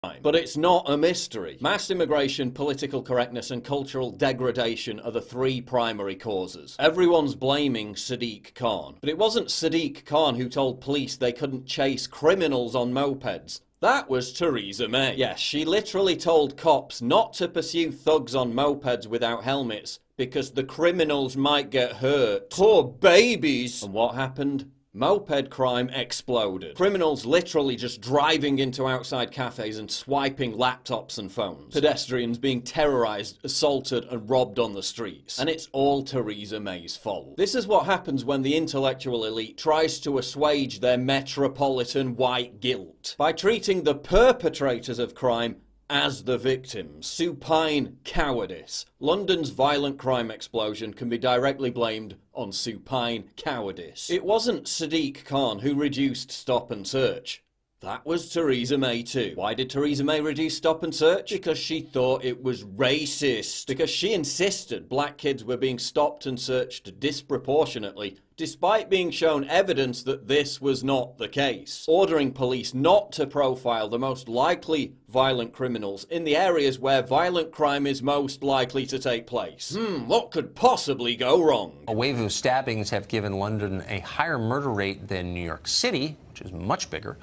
But it's not a mystery. Mass immigration, political correctness, and cultural degradation are the three primary causes. Everyone's blaming Sadiq Khan. But it wasn't Sadiq Khan who told police they couldn't chase criminals on mopeds. That was Theresa May. Yes, she literally told cops not to pursue thugs on mopeds without helmets because the criminals might get hurt. Poor babies! And what happened? Moped crime exploded. Criminals literally just driving into outside cafes and swiping laptops and phones. Pedestrians being terrorized, assaulted and robbed on the streets. And it's all Theresa May's fault. This is what happens when the intellectual elite tries to assuage their metropolitan white guilt by treating the perpetrators of crime as the victims. Supine cowardice. London's violent crime explosion can be directly blamed on supine cowardice. It wasn't Sadiq Khan who reduced stop and search. That was Theresa May too. Why did Theresa May reduce stop and search? Because she thought it was racist. Because she insisted black kids were being stopped and searched disproportionately, despite being shown evidence that this was not the case. Ordering police not to profile the most likely violent criminals in the areas where violent crime is most likely to take place. What could possibly go wrong? A wave of stabbings have given London a higher murder rate than New York City, which is much bigger.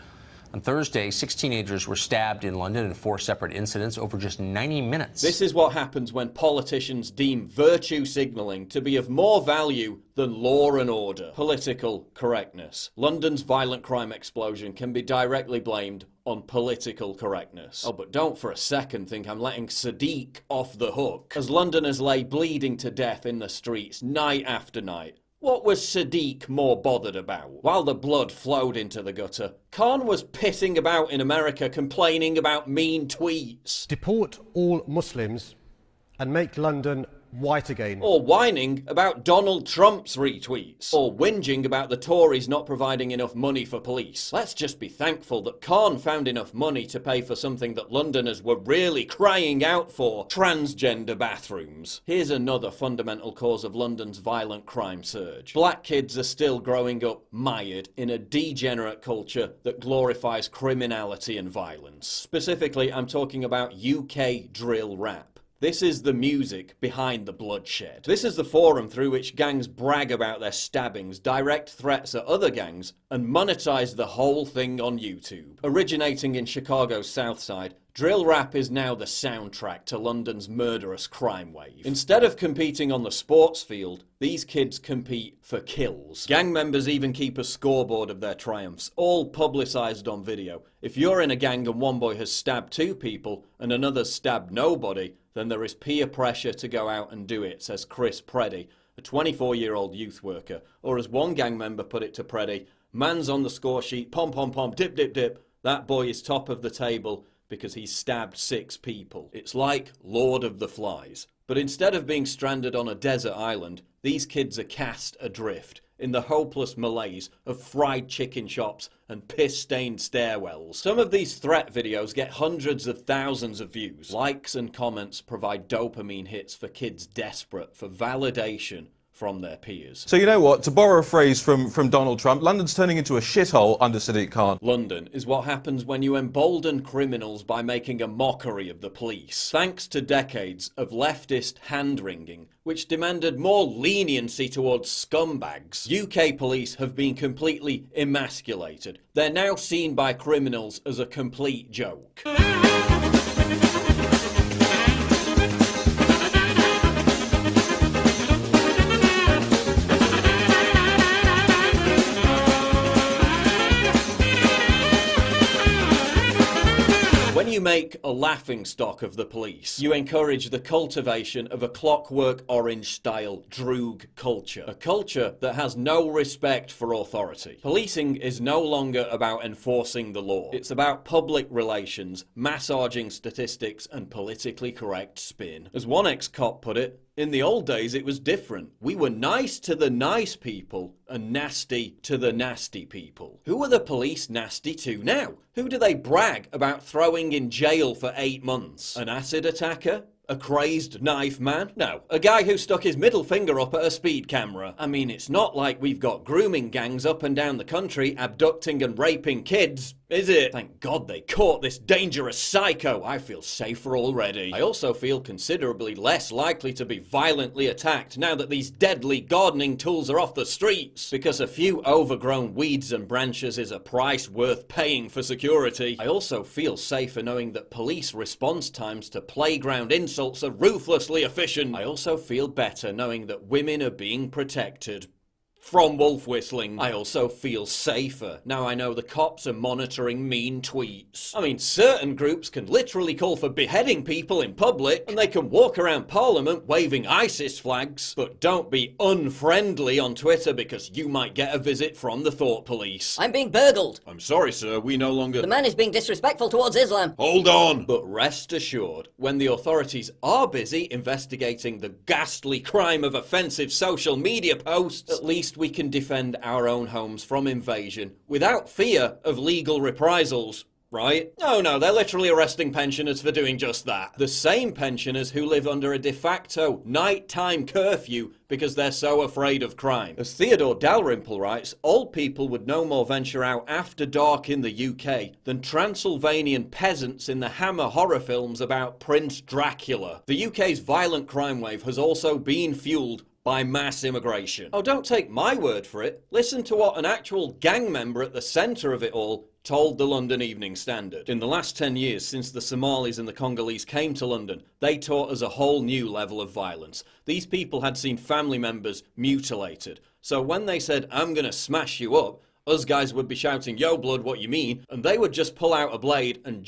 On Thursday, 6 teenagers were stabbed in London in 4 separate incidents over just 90 minutes. This is what happens when politicians deem virtue signaling to be of more value than law and order. Political correctness. London's violent crime explosion can be directly blamed on political correctness. Oh, but don't for a second think I'm letting Sadiq off the hook. As Londoners lay bleeding to death in the streets night after night, what was Sadiq more bothered about? While the blood flowed into the gutter, Khan was pissing about in America complaining about mean tweets. Deport all Muslims and make London white again. Or whining about Donald Trump's retweets. Or whinging about the Tories not providing enough money for police. Let's just be thankful that Khan found enough money to pay for something that Londoners were really crying out for: transgender bathrooms. Here's another fundamental cause of London's violent crime surge. Black kids are still growing up mired in a degenerate culture that glorifies criminality and violence. Specifically, I'm talking about UK drill rap. This is the music behind the bloodshed. This is the forum through which gangs brag about their stabbings, direct threats at other gangs, and monetize the whole thing on YouTube. Originating in Chicago's South Side, drill rap is now the soundtrack to London's murderous crime wave. Instead of competing on the sports field, these kids compete for kills. Gang members even keep a scoreboard of their triumphs, all publicised on video. If you're in a gang and one boy has stabbed 2 people and another's stabbed nobody, then there is peer pressure to go out and do it, says Chris Preddy, a 24-year-old youth worker. Or as one gang member put it to Preddy, man's on the score sheet, pom pom pom, dip dip dip, that boy is top of the table because he stabbed 6 people. It's like Lord of the Flies. But instead of being stranded on a desert island, these kids are cast adrift in the hopeless malaise of fried chicken shops and piss-stained stairwells. Some of these threat videos get hundreds of thousands of views. Likes and comments provide dopamine hits for kids desperate for validation from their peers. So you know what, to borrow a phrase from Donald Trump, London's turning into a shithole under Sadiq Khan. London is what happens when you embolden criminals by making a mockery of the police. Thanks to decades of leftist hand-wringing, which demanded more leniency towards scumbags, UK police have been completely emasculated. They're now seen by criminals as a complete joke. When you make a laughingstock of the police, you encourage the cultivation of a Clockwork Orange-style droog culture. A culture that has no respect for authority. Policing is no longer about enforcing the law. It's about public relations, massaging statistics, and politically correct spin. As one ex-cop put it, in the old days it was different. We were nice to the nice people and nasty to the nasty people. Who are the police nasty to now? Who do they brag about throwing in jail for 8 months? An acid attacker? A crazed knife man? No, a guy who stuck his middle finger up at a speed camera. I mean, it's not like we've got grooming gangs up and down the country abducting and raping kids. Is it? Thank God they caught this dangerous psycho. I feel safer already. I also feel considerably less likely to be violently attacked now that these deadly gardening tools are off the streets. Because a few overgrown weeds and branches is a price worth paying for security. I also feel safer knowing that police response times to playground insults are ruthlessly efficient. I also feel better knowing that women are being protected from wolf whistling. I also feel safer now I know the cops are monitoring mean tweets. I mean, certain groups can literally call for beheading people in public, and they can walk around Parliament waving ISIS flags, but don't be unfriendly on Twitter because you might get a visit from the thought police. I'm being burgled. I'm sorry, sir, we no longer... The man is being disrespectful towards Islam. Hold on! But rest assured, when the authorities are busy investigating the ghastly crime of offensive social media posts, at least we can defend our own homes from invasion without fear of legal reprisals. Right? No, they're literally arresting pensioners for doing just that. The same pensioners who live under a de facto nighttime curfew because they're so afraid of crime. As Theodore Dalrymple writes, old people would no more venture out after dark in the UK than Transylvanian peasants in the Hammer horror films about Prince Dracula. The UK's violent crime wave has also been fueled by mass immigration. Oh, don't take my word for it. Listen to what an actual gang member at the centre of it all told the London Evening Standard. In the last 10 years since the Somalis and the Congolese came to London, they taught us a whole new level of violence. These people had seen family members mutilated. So when they said, "I'm gonna smash you up," us guys would be shouting, "Yo blood, what you mean?" And they would just pull out a blade and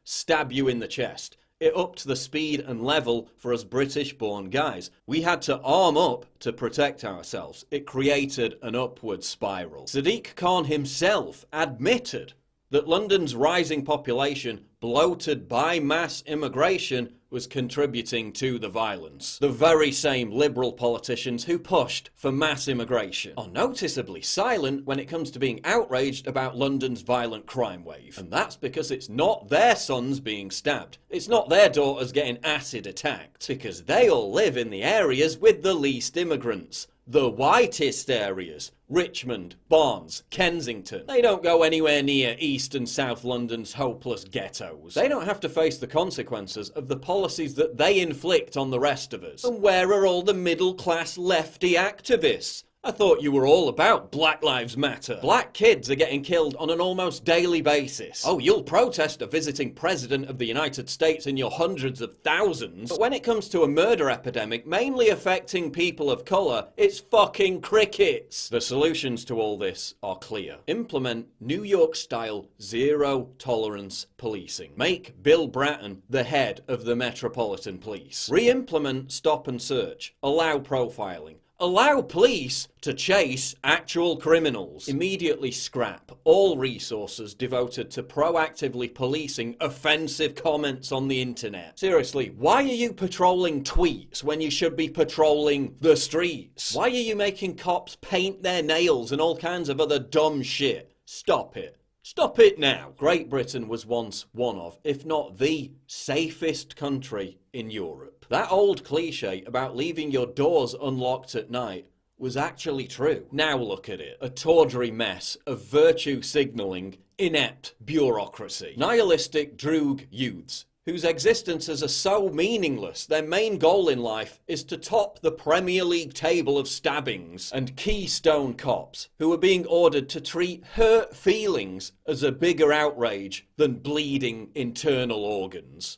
stab you in the chest. It upped the speed and level for us British-born guys. We had to arm up to protect ourselves. It created an upward spiral. Sadiq Khan himself admitted that London's rising population, bloated by mass immigration, was contributing to the violence. The very same liberal politicians who pushed for mass immigration are noticeably silent when it comes to being outraged about London's violent crime wave. And that's because it's not their sons being stabbed. It's not their daughters getting acid attacked. Because they all live in the areas with the least immigrants. The whitest areas. Richmond, Barnes, Kensington. They don't go anywhere near East and South London's hopeless ghettos. They don't have to face the consequences of the policies that they inflict on the rest of us. And where are all the middle-class lefty activists? I thought you were all about Black Lives Matter. Black kids are getting killed on an almost daily basis. Oh, you'll protest a visiting president of the United States in your hundreds of thousands. But when it comes to a murder epidemic mainly affecting people of colour, it's fucking crickets. The solutions to all this are clear. Implement New York-style zero-tolerance policing. Make Bill Bratton the head of the Metropolitan Police. Re-implement stop and search. Allow profiling. Allow police to chase actual criminals. Immediately scrap all resources devoted to proactively policing offensive comments on the internet. Seriously, why are you patrolling tweets when you should be patrolling the streets? Why are you making cops paint their nails and all kinds of other dumb shit? Stop it. Stop it now. Great Britain was once one of, if not the safest country in Europe. That old cliche about leaving your doors unlocked at night was actually true. Now look at it. A tawdry mess of virtue signalling, inept bureaucracy. Nihilistic droog youths whose existences are so meaningless, their main goal in life is to top the Premier League table of stabbings, and Keystone cops who are being ordered to treat hurt feelings as a bigger outrage than bleeding internal organs.